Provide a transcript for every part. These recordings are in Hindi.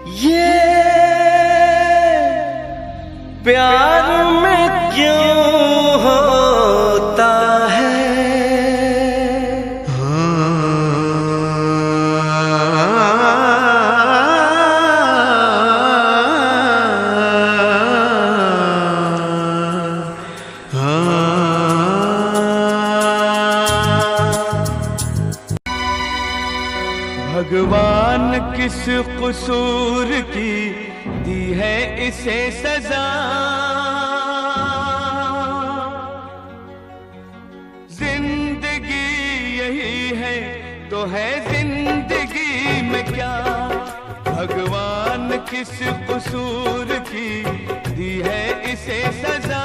ये प्यार में क्यों होता है? भगवान किस कसूर की दी है इसे सजा। जिंदगी यही है तो है जिंदगी में क्या। भगवान किस कसूर की दी है इसे सजा।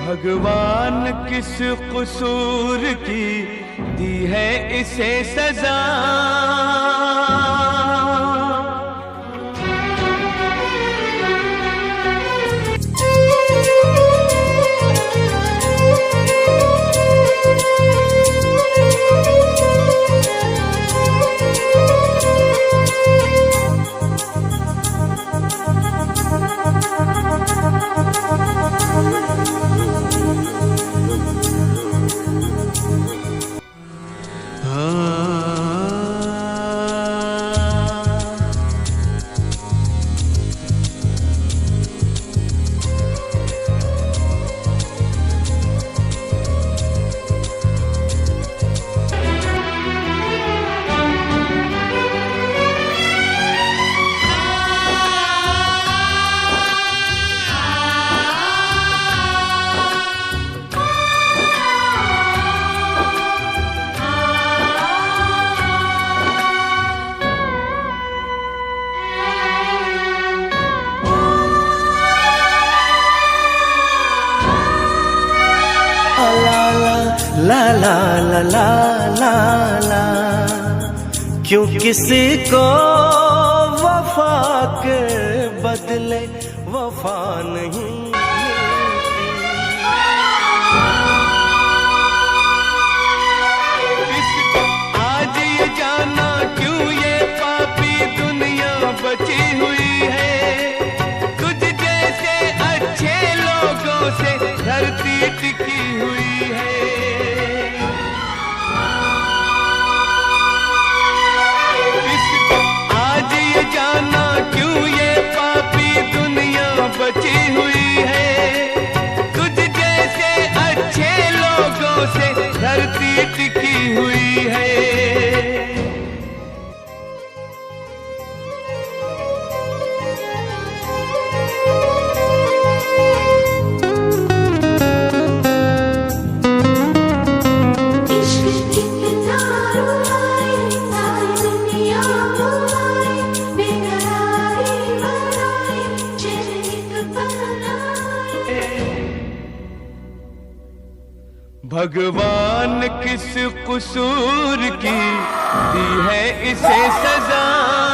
भगवान किस कसूर की दी है इसे सजा। ला ला ला ला ला ला, क्यों किसी को वफा के बदले वफा नहीं मिलती। आज ये जाना क्यों ये पापी दुनिया बची हुई है। तुझ जैसे अच्छे लोगों से धरती टिकी हुई है। जाना क्यों ये पापी दुनिया बची हुई है। तुझ जैसे अच्छे लोगों से धरती टिकी हुई है। भगवान किस कसूर की दी है इसे सजा।